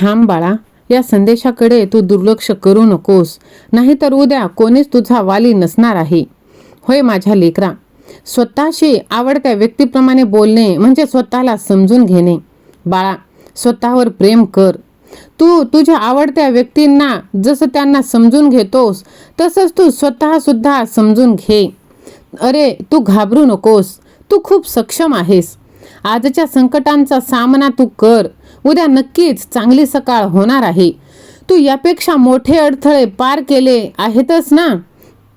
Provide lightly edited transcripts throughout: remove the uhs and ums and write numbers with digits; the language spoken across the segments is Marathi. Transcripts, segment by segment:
थांब बाळा, या संदेशाकडे तू दुर्लक्ष करू नकोस, नाहीतर उद्या कोणीच तुझा वाली नसणार आहे. होय माझ्या लेकरा, स्वतःशी आवडत्या व्यक्तीप्रमाणे बोलणे म्हणजे स्वतःला समजून घेणे. बाळा, स्वतःवर प्रेम कर. तू तुझ्या आवडत्या व्यक्तींना जसं त्यांना समजून घेतोस तसंच तू स्वतः सुद्धा समजून घे. अरे, तू घाबरू नकोस. तू खूप सक्षम आहेस. आजच्या संकटांचा सामना तू कर. उद्या नक्कीच चांगली सकाळ होणार आहे. तू यापेक्षा मोठे अडथळे पार केले आहेतच ना.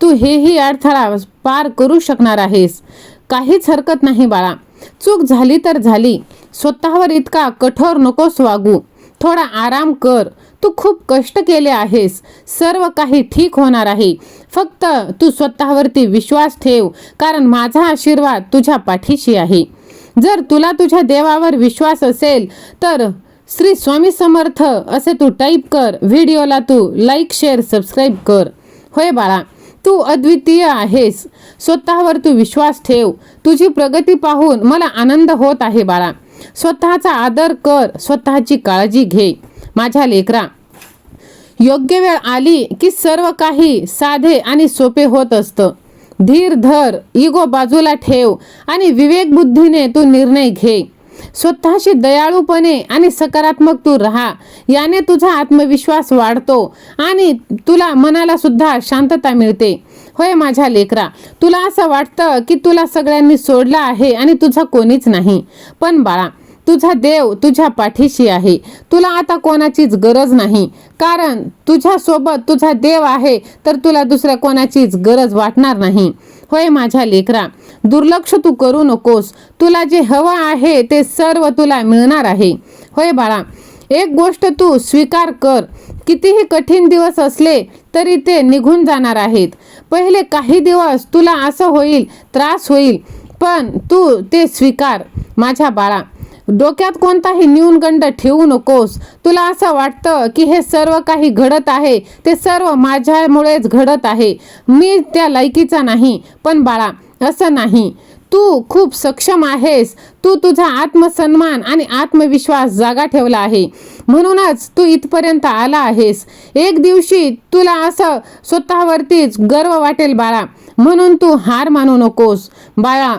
तू हेही अडथळा पार करू शकणार आहेस. काहीच हरकत नाही बाळा. चूक झाली तर झाली. स्वतःवर इतका कठोर नकोस वागू. थोडा आराम कर. तू खूप कष्ट केले आहेस. सर्व काही ठीक होणार आहे. फक्त तू स्वतःवरती विश्वास ठेव, कारण माझा आशीर्वाद तुझ्या पाठीशी आहे. जर तुला तुझ्या देवावर विश्वास असेल तर श्री स्वामी समर्थ असे तू टाईप कर. व्हिडिओला तू लाईक, शेअर, सबस्क्राईब कर. होय बाळा, तू अद्वितीय आहेस. स्वतःवर तू विश्वास ठेव. तुझी प्रगती पाहून मला आनंद होत आहे बाळा. स्वतःचा आदर कर. स्वतःची काळजी घे. माझ्या लेकरा, योग्य वेळ आली की सर्व काही साधे आणि सोपे होत असतं. धीर धर, इगो बाजूला ठेव आणि विवेक बुद्धीने तू निर्णय घे. स्वतःशी दयाळूपणे आणि सकारात्मक तू राहा. याने तुझा आत्मविश्वास वाढतो आणि तुला मनाला सुद्धा शांतता मिळते. होय माझ्या लेकरा, तुला असं वाटतं की तुला सगळ्यांनी सोडलं आहे आणि तुझा कोणीच नाही. पण बाळा, तुझा देव तुझ्या पाठीशी आहे. तुला आता कोणाचीच गरज नाही, कारण तुझ्या सोबत तुझा देव आहे तर तुला दुसऱ्या कोणाचीच गरज वाटणार नाही. होय माझ्या लेकरा, दुर्लक्ष तू करू नकोस. तुला जे हवं आहे ते सर्व तुला मिळणार आहे. होय बाळा, एक गोष्ट तू स्वीकार कर. कितीही कठीण दिवस असले तरी ते निघून जाणार आहेत. पहिले काही दिवस तुला असं होईल, त्रास होईल, पण तू ते स्वीकार. माझ्या बाळा, डोक्यात कोणताही न्यूनगंड ठेवू नकोस. तुला असं वाटतं की हे सर्व काही घडत आहे ते सर्व माझ्यामुळेच घडत आहे, मी त्या लायकीचा नाही. पण बाळा, असं नाही. तू खूप सक्षम आहेस. तू तुझा आत्मसन्मान आणि आत्मविश्वास जागा ठेवला आहे, म्हणूनच तू इथपर्यंत आला आहेस. एक दिवशी तुला असं स्वतःवरतीच गर्व वाटेल बाळा, म्हणून तू हार मानू नकोस. बाळा,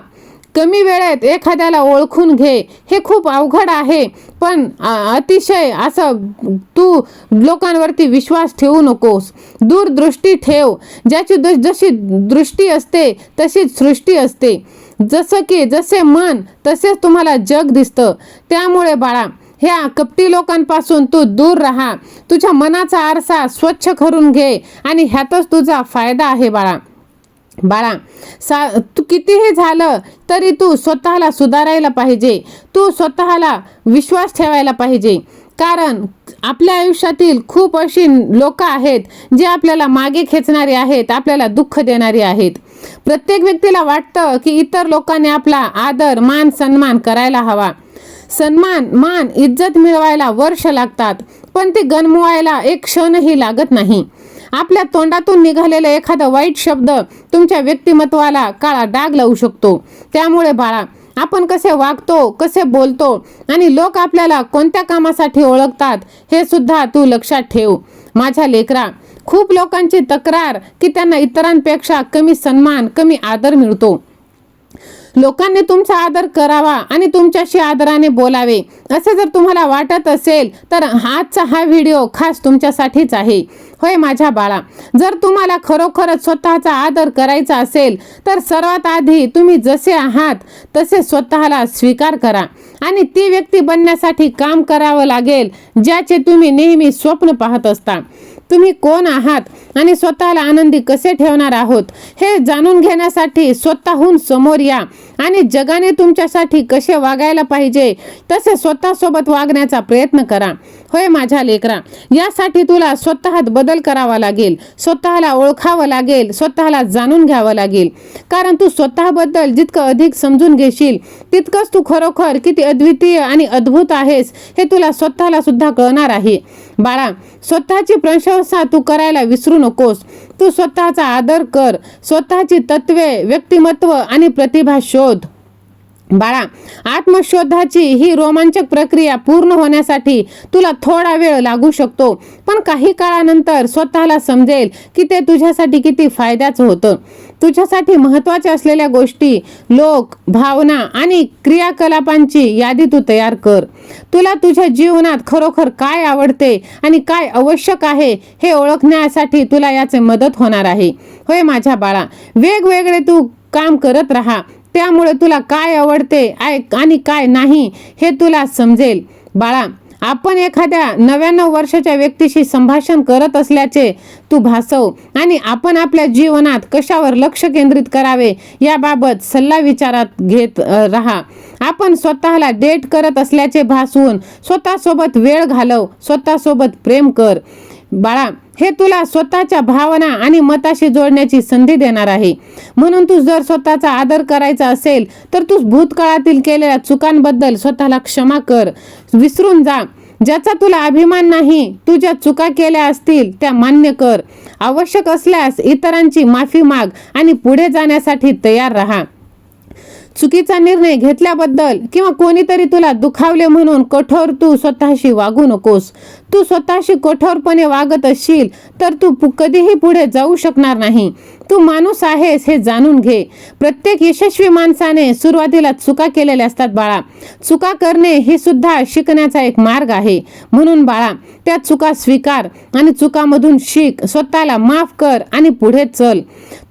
कमी वेळेत एखाद्याला ओळखून घे हे खूप अवघड आहे, पण अतिशय असं तू लोकांवरती विश्वास ठेवू नकोस. दूरदृष्टी ठेव. ज्याची जशी दृष्टी असते तशीच सृष्टी असते. जसे मन तसेच तुम्हाला जग दिसतं. त्यामुळे बाळा, ह्या कपटी लोकांपासून तू दूर राहा. तुझ्या मनाचा आरसा स्वच्छ करून घे आणि ह्यातच तुझा फायदा आहे बाळा. बाळा, तू कितीही झालं तरी तू स्वतःला सुधारायला पाहिजे. तू स्वतःला विश्वास ठेवायला पाहिजे, कारण आपल्या आयुष्यातील खूप अशी लोक आहेत जे आपल्याला मागे खेचणारे आहेत, आपल्याला दुःख देणारे आहेत. प्रत्येक व्यक्तीला वाटतं की इतर लोकांनी आपला आदर, मान, सन्मान करायला हवा. सन्मान, मान, इज्जत मिळवायला वर्ष लागतात, पण ती गमवायला एक क्षणही लागत नाही. आपल्या तोंडातून निघालेला एखादा वाईट शब्द तुमच्या व्यक्तिमत्वाला काळा डाग लावू शकतो. त्यामुळे बाळा, आपण कसे वागतो, कसे बोलतो आणि लोक आपल्याला कोणत्या कामासाठी ओळखतात हे सुद्धा तू लक्षात ठेव. माझ्या लेकरा, खूप लोकांची तक्रार की त्यांना इतरांपेक्षा कमी सन्मान, कमी आदर मिळतो. लोकांनी तुमचा आदर करावा आणि तुमच्याशी आदराने बोलावे असे जर तुम्हाला वाटत असेल तर आजचा हा व्हिडिओ खास तुमच्यासाठीच आहे. होय माझ्या बाळा, जर तुम्हाला खरोखरच स्वतःचा आदर करायचा असेल तर सर्वात आधी तुम्ही जसे आहात तसे स्वतःला स्वीकार करा आणि ती व्यक्ती बनण्यासाठी काम करावं लागेल ज्याचे तुम्ही नेहमी स्वप्न पाहत असता. तुम्ही कोण आहात आणि स्वतःला आनंदी कसे ठेवणार आहोत हे जाणून घेण्यासाठी स्वतःहून समोर या आणि जगाने तुमच्यासाठी कसे वागायला पाहिजे तसे स्वतःसोबत वागण्याचा प्रयत्न करा. होय माझ्या लेकरा, यासाठी तुला स्वतःत बदल करावा लागेल. स्वतःला ओळखावं लागेल. स्वतःला जाणून घ्यावं लागेल, कारण तू स्वतःबद्दल जितकं अधिक समजून घेशील तितकंच तू खरोखर किती अद्वितीय आणि अद्भुत आहेस हे तुला स्वतःला सुद्धा कळणार आहे. बाळा, स्वतःची प्रशंसा तू करायला विसरू नकोस. तू स्वतःचा आदर कर. स्वतःची तत्वे, व्यक्तिमत्व आणि प्रतिभा शोध. बाळा, आत्मशोधाची ही रोमांचक प्रक्रिया पूर्ण होण्यासाठी तुला थोडा वेळ लागू शकतो, पण काही काळानंतर स्वतःला समजेल की ते तुझ्यासाठी किती फायद्याचं होतं. तुझ्यासाठी महत्त्वाच्या असलेल्या गोष्टी, लोक, भावना आणि क्रियाकलापांची यादी तू तयार कर. तुला तुझ्या जीवनात खरोखर काय आवडते आणि काय आवश्यक आहे हे ओळखण्यासाठी तुला याचे मदत होणार आहे. होय माझ्या बाळा, वेगवेगळे तू काम करत राहा, त्यामुळे तुला काय आवडते आणि काय नाही हे तुला समजेल. बाळा, आपण एखाद्या 99 वर्षाच्या व्यक्तीशी संभाषण करत असल्याचे तू भासव आणि आपण आपल्या जीवनात कशावर लक्ष केंद्रित करावे याबाबत सल्ला विचारात घेत राहा. आपण स्वतःला डेट करत असल्याचे भासवून स्वतःसोबत वेळ घालव, स्वतःसोबत प्रेम कर. बाळा, हे तुला स्वतःच्या भावना आणि मताशी जोडण्याची संधी देणार आहे. म्हणून तू जर स्वतःचा आदर करायचा असेल तर तू भूतकाळातील केलेल्या चुकांबद्दल स्वतःला क्षमा कर. विसरून जा. ज्याचा तुला अभिमान नाही, तू ज्या चुका केल्या असतील त्या मान्य कर. आवश्यक असल्यास इतरांची माफी माग आणि पुढे जाण्यासाठी तयार राहा. चुकीचा निर्णय घेतल्याबद्दल किंवा कोणीतरी तुला दुखावले म्हणून कठोर तू स्वतःशी वागू नकोस. तू स्वतःशी कठोरपणे वागत असशील तर तू कधीही पुढे जाऊ शकणार नाही. तू माणूस आहेस हे जाणून घे. प्रत्येक यशस्वी माणसाने सुरुवातीला चुका केलेल्या असतात बाळा. चुका करणे ही सुद्धा शिकण्याचा एक मार्ग आहे. म्हणून बाळा, त्या चुका स्वीकार आणि चुकामधून शिक. स्वतःला माफ कर आणि पुढे चल.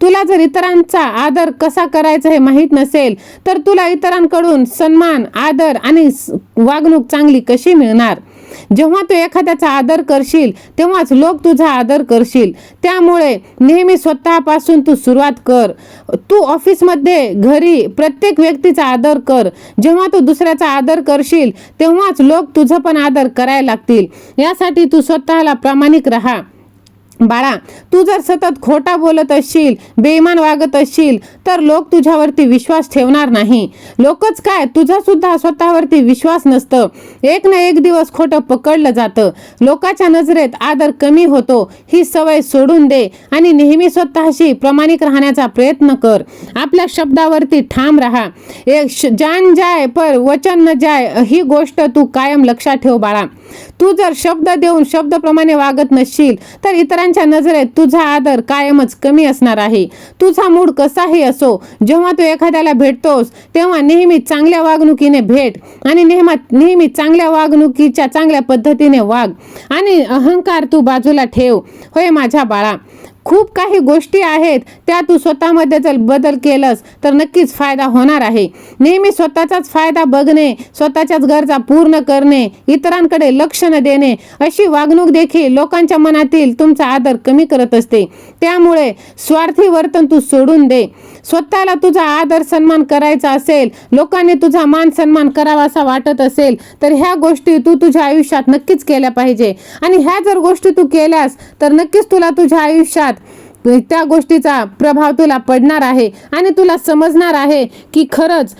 तुला जर इतरांचा आदर कसा करायचा हे माहीत नसेल तर तुला इतरांकडून सन्मान, आदर आणि वागणूक चांगली कशी मिळणार? जेव्हा तू एखाद्याचा आदर करशील तेव्हाच लोक तुझा आदर करशील. त्यामुळे नेहमी स्वतःपासून तू सुरुवात कर. तू ऑफिसमध्ये, घरी प्रत्येक व्यक्तीचा आदर कर. जेव्हा तू दुसऱ्याचा आदर करशील तेव्हाच लोक तुझा पण आदर करायला लागतील. यासाठी तू स्वतःला प्रामाणिक राहा. बाळा, तू जर सतत खोटा बोलत असशील, बेईमान वागत असशील तर लोक तुझ्यावरती विश्वास ठेवणार नाही. लोकच काय, तुझा सुद्धा स्वतःवरती विश्वास नसतं. एक ना एक दिवस खोटं पकडलं जातं. लोकांच्या नजरेत आदर कमी होतो. ही सवय सोडून दे आणि नेहमी स्वतःशी प्रामाणिक राहण्याचा प्रयत्न कर. आपल्या शब्दावरती ठाम राहा. एक जान जाय पर वचन न जाय ही गोष्ट तू कायम लक्षात ठेव बाळा. तू जर शब्द देऊन शब्दाप्रमाणे वागत नसशील तर इतरांच्या नजरेत तुझा आदर कायमच कमी असणार आहे. तुझा मूड कसाही असो, जेव्हा तू एखाद्याला भेटतोस तेव्हा नेहमी चांगल्या वागणुकीने भेट आणि नेहमी चांगल्या वागणुकीच्या चांगल्या पद्धतीने वाग आणि अहंकार तू बाजूला ठेव. होय माझ्या बाळा, खूप काही गोष्टी आहेत त्या तू स्वतःमध्ये जर बदल केलंस तर नक्कीच फायदा होणार आहे. नेहमी स्वतःचाच फायदा बघणे, स्वतःच्याच गरजा पूर्ण करणे, इतरांकडे लक्ष न देणे अशी वागणूक देखील लोकांच्या मनातील तुमचा आदर कमी करत असते. त्यामुळे स्वार्थी वर्तन तू सोडून दे. स्वतःला तुझा आदर सन्मान करायचा असेल, लोकांनी तुझा मान सन्मान करावा असा वाटत असेल तर ह्या गोष्टी तू तुझ्या आयुष्यात नक्कीच केल्या पाहिजे. आणि ह्या जर गोष्टी तू केल्यास तर नक्कीच तुला तुझ्या आयुष्यात त्या गोष्टीचा प्रभाव तुला पडणार आहे आणि तुला समजणार आहे की खरंच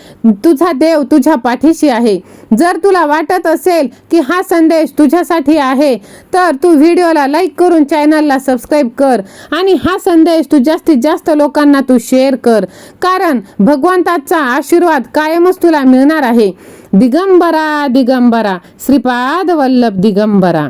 तुझा देव तुझ्या पाठीशी आहे. जर तुला वाटत असेल की हा संदेश तुझ्यासाठी आहे तर तू व्हिडिओला लाईक करून चॅनलला सबस्क्राईब कर आणि हा संदेश तू जास्तीत जास्त लोकांना तू शेअर कर, कारण भगवंताचा आशीर्वाद कायमच तुला मिळणार आहे. दिगंबरा दिगंबरा, श्रीपाद वल्लभ दिगंबरा.